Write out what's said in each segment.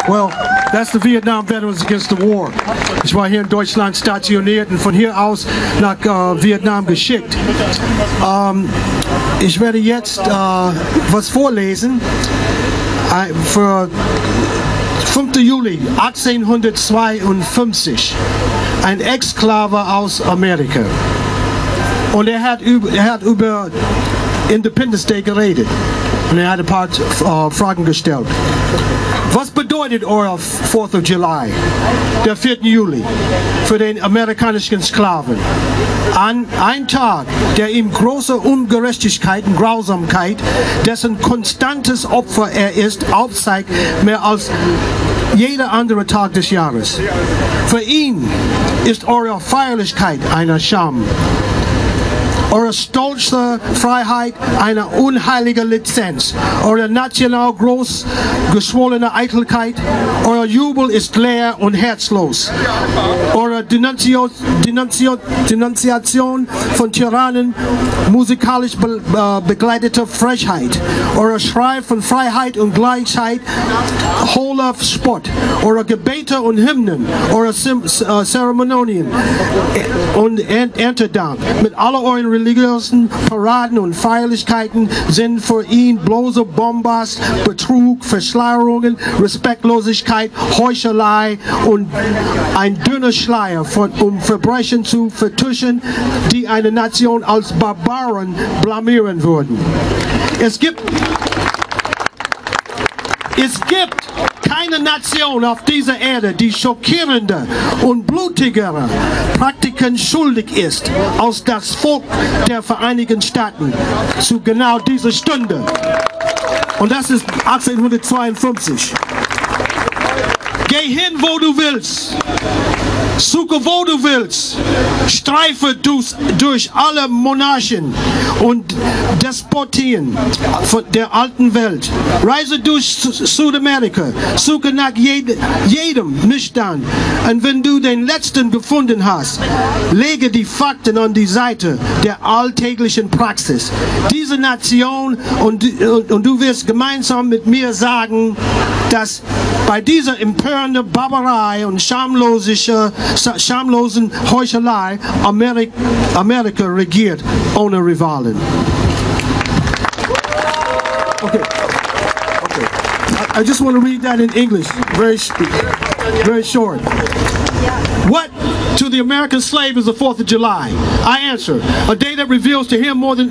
Well, that's the Vietnam Veterans Against the War. Ich war hier in Deutschland stationiert und von hier aus nach Vietnam geschickt. Ich werde jetzt was vorlesen für 5. Juli 1852. Ein Exklave aus Amerika. Und er hat über Independence Day geredet. Und er hat ein paar Fragen gestellt. Was bedeutet euer 4th of July, der 4. Juli, für den amerikanischen Sklaven? Ein Tag, der ihm große Ungerechtigkeit und Grausamkeit, dessen konstantes Opfer er ist, aufzeigt, mehr als jeder andere Tag des Jahres. Für ihn ist eure Feierlichkeit eine Scham. Eure stolze Freiheit eine unheilige Lizenz. Eure national groß geschwollene Eitelkeit. Euer Jubel ist leer und herzlos. Eure Denunziation von Tyrannen, musikalisch begleitete Frechheit. Euer Schrei von Freiheit und Gleichheit, hohler Spott. Eure Gebete und Hymnen, eure Zeremonien und Erntedank mit all euren religiösen Paraden und Feierlichkeiten sind für ihn bloße Bombast, Betrug, Verschleierungen, Respektlosigkeit, Heuchelei und ein dünner Schleier, um Verbrechen zu vertuschen, die eine Nation als Barbaren blamieren würden. Es gibt keine Nation auf dieser Erde, die schockierender und blutigere Praktiken schuldig ist, als das Volk der Vereinigten Staaten zu genau dieser Stunde. Und das ist 1852. Geh hin, wo du willst. Suche, wo du willst. Streife durch alle Monarchen und Despotien der alten Welt. Reise durch Südamerika. Suche nach jedem nüchtern. Und wenn du den letzten gefunden hast, lege die Fakten an die Seite der alltäglichen Praxis. Diese Nation und du wirst gemeinsam mit mir sagen, dass bei dieser empörenden Barbarei und schamlosen Heuchelei Amerika regiert ohne Rivalen. Okay. I just want to read that in English, very short. What to the American slave is the 4th of July? I answer, a day that reveals to him more than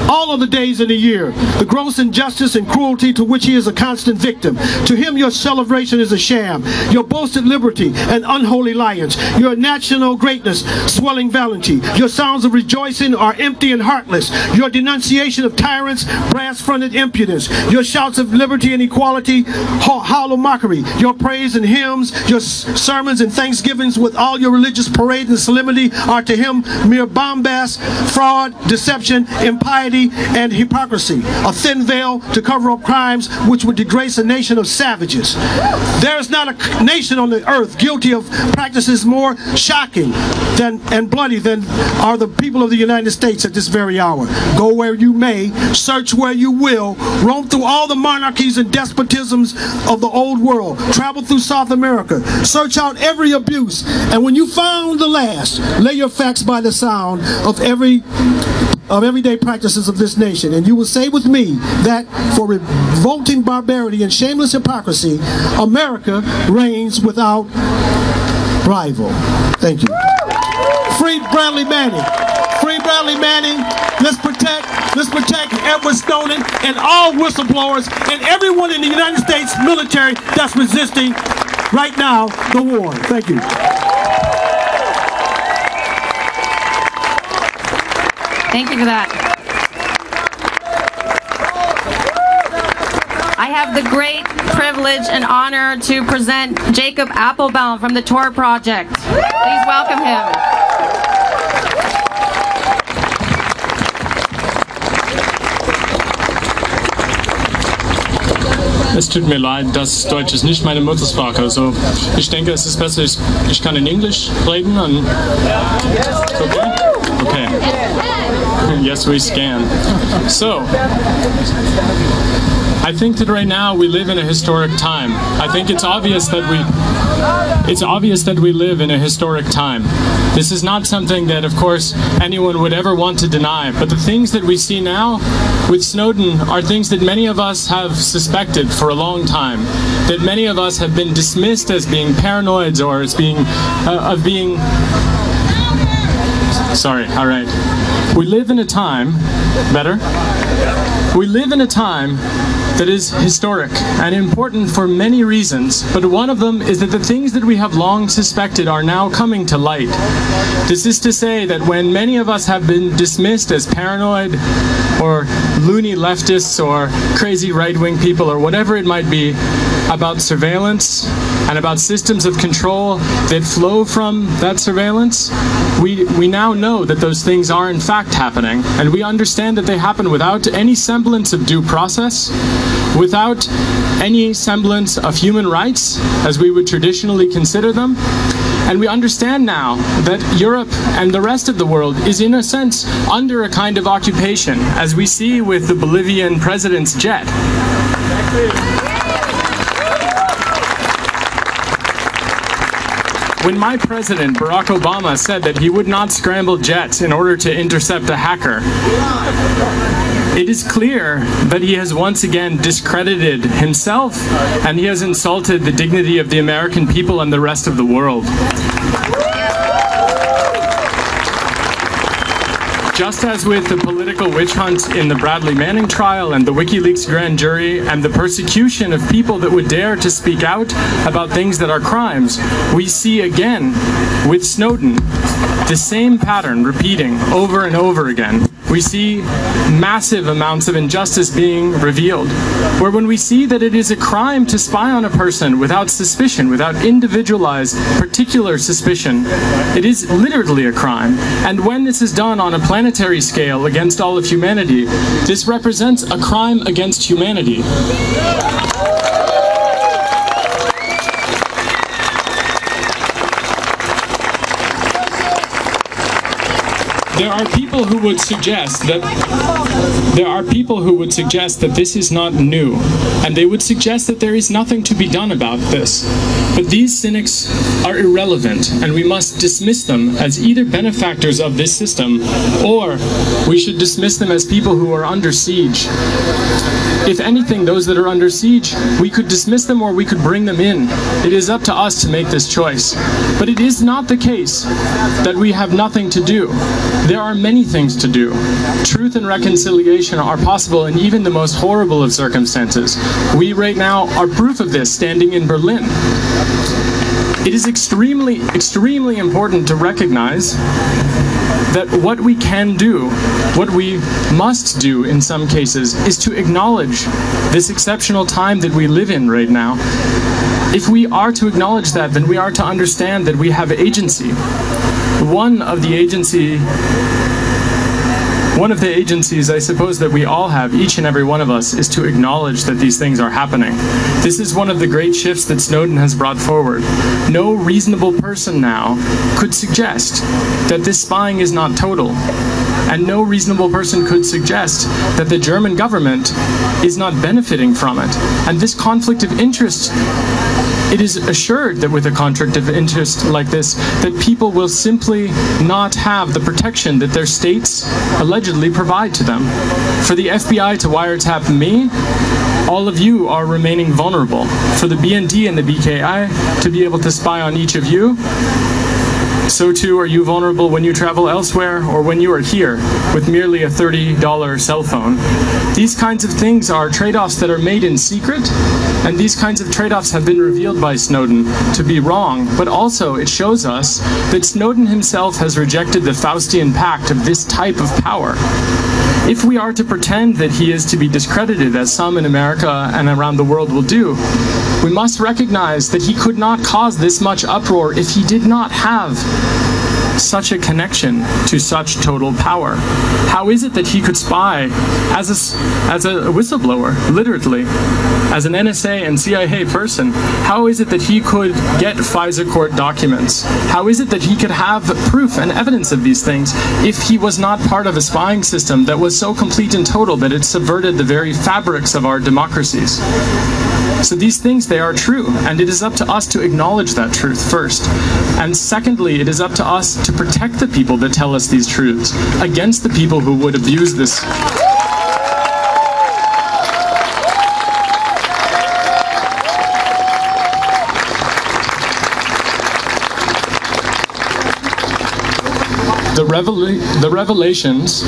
all other days in the year the gross injustice and cruelty to which he is a constant victim. To him your celebration is a sham, your boasted liberty an unholy alliance, your national greatness swelling vanity, your sounds of rejoicing are empty and heartless, your denunciation of tyrants brass-fronted impudence, your shouts of liberty and equality hollow mockery, your praise and hymns, your sermons and thanksgivings with all your religious parade and solemnity are to him mere bombast, fraud, deception, impiety, and hypocrisy, a thin veil to cover up crimes which would disgrace a nation of savages. There is not a nation on the earth guilty of practices more shocking and bloody than are the people of the United States at this very hour. Go where you may, search where you will, roam through all the monarchies and despotisms of the old world, travel through South America, search out every abuse, and when you found the last, lay your facts by the sound of everyday practices of this nation, and you will say with me that for revolting barbarity and shameless hypocrisy, America reigns without rival. Thank you. Free Bradley Manning. Free Bradley Manning. Let's protect Edward Snowden and all whistleblowers and everyone in the United States military that's resisting right now the war. Thank you. Thank you for that. I have the great privilege and honor to present Jacob Appelbaum from the Tor Project. Please welcome him. Es tut mir leid, dass Deutsch ist nicht meine Muttersprache. Also ich denke, es ist besser, ich kann in Englisch reden. Und okay? Okay. Yes, we scan. So, I think that right now we live in a historic time. I think it's obvious that we live in a historic time. This is not something that, of course, anyone would ever want to deny, but the things that we see now with Snowden are things that many of us have suspected for a long time, that many of us have been dismissed as being paranoids or as being, sorry, all right. We live in a time, better? We live in a time that is historic and important for many reasons, but one of them is that the things that we have long suspected are now coming to light. This is to say that when many of us have been dismissed as paranoid or loony leftists or crazy right-wing people or whatever it might be about surveillance and about systems of control that flow from that surveillance, we now know that those things are in fact happening, and we understand that they happen without any semblance of due process, without any semblance of human rights as we would traditionally consider them. And we understand now that Europe and the rest of the world is in a sense under a kind of occupation, as we see with the Bolivian president's jet. When my president, Barack Obama, said that he would not scramble jets in order to intercept a hacker, it is clear that he has once again discredited himself, and he has insulted the dignity of the American people and the rest of the world. Just as with the political witch hunt in the Bradley Manning trial and the WikiLeaks grand jury and the persecution of people that would dare to speak out about things that are crimes, we see again with Snowden the same pattern repeating over and over again. We see massive amounts of injustice being revealed, where when we see that it is a crime to spy on a person without suspicion, without individualized, particular suspicion, it is literally a crime. And when this is done on a planetary scale against all of humanity, this represents a crime against humanity. There are people who would suggest that this is not new, and they would suggest that there is nothing to be done about this. But these cynics are irrelevant, and we must dismiss them as either benefactors of this system, or we should dismiss them as people who are under siege. If anything, those that are under siege, we could dismiss them or we could bring them in. It is up to us to make this choice. But it is not the case that we have nothing to do. There are many things to do. Truth and reconciliation are possible in even the most horrible of circumstances. We right now are proof of this standing in Berlin. It is extremely, extremely important to recognize that what we can do, what we must do in some cases, is to acknowledge this exceptional time that we live in right now. If we are to acknowledge that, then we are to understand that we have agency. One of the agencies I suppose that we all have, each and every one of us, is to acknowledge that these things are happening. This is one of the great shifts that Snowden has brought forward. No reasonable person now could suggest that this spying is not total. And no reasonable person could suggest that the German government is not benefiting from it. And this conflict of interest, it is assured that with a conflict of interest like this, that people will simply not have the protection that their states allegedly provide to them. For the FBI to wiretap me, all of you are remaining vulnerable. For the BND and the BKI to be able to spy on each of you, so too are you vulnerable when you travel elsewhere or when you are here with merely a $30 cell phone. These kinds of things are trade-offs that are made in secret, and these kinds of trade-offs have been revealed by Snowden to be wrong, but also it shows us that Snowden himself has rejected the Faustian pact of this type of power. If we are to pretend that he is to be discredited, as some in America and around the world will do, we must recognize that he could not cause this much uproar if he did not have such a connection to such total power? How is it that he could spy as a whistleblower, literally, as an NSA and CIA person? How is it that he could get FISA court documents? How is it that he could have proof and evidence of these things if he was not part of a spying system that was so complete and total that it subverted the very fabrics of our democracies? So these things, they are true, and it is up to us to acknowledge that truth first. And secondly, it is up to us to protect the people that tell us these truths against the people who would abuse this. The revelations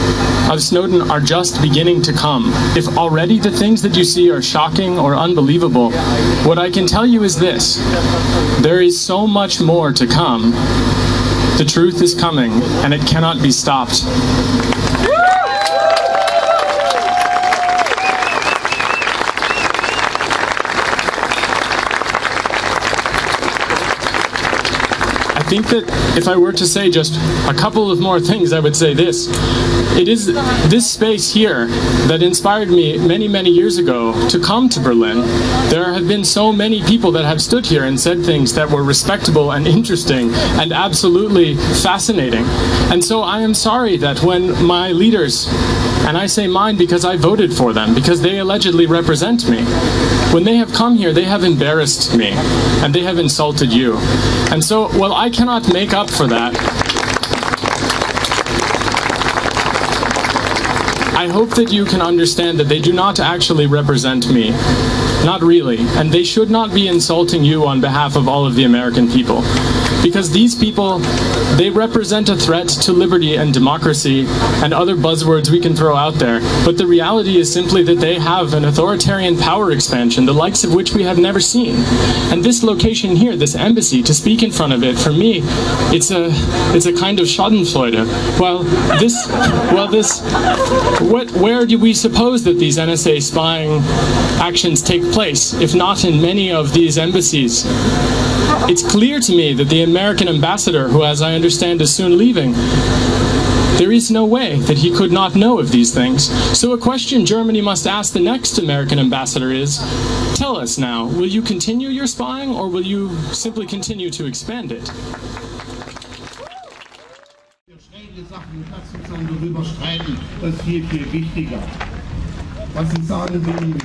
of Snowden are just beginning to come. If already the things that you see are shocking or unbelievable, what I can tell you is this: there is so much more to come. The truth is coming, and it cannot be stopped. I think that if I were to say just a couple of more things, I would say this. It is this space here that inspired me many, many years ago to come to Berlin. There have been so many people that have stood here and said things that were respectable and interesting and absolutely fascinating. And so I am sorry that when my leaders, and I say mine because I voted for them, because they allegedly represent me, when they have come here, they have embarrassed me, and they have insulted you. And so, well, I cannot make up for that. I hope that you can understand that they do not actually represent me. Not really. And they should not be insulting you on behalf of all of the American people. Because these people, they represent a threat to liberty and democracy and other buzzwords we can throw out there. But the reality is simply that they have an authoritarian power expansion, the likes of which we have never seen. And this location here, this embassy, to speak in front of it, for me, it's a kind of Schadenfreude. Where do we suppose that these NSA spying actions take place, if not in many of these embassies? It's clear to me that the American ambassador, who, as I understand, is soon leaving, there is no way that he could not know of these things. So a question Germany must ask the next American ambassador is, tell us now, will you continue your spying, or will you simply continue to expand it? Sachen, du kannst uns dann darüber streiten, das ist viel, viel wichtiger. Was Sie sagen, bin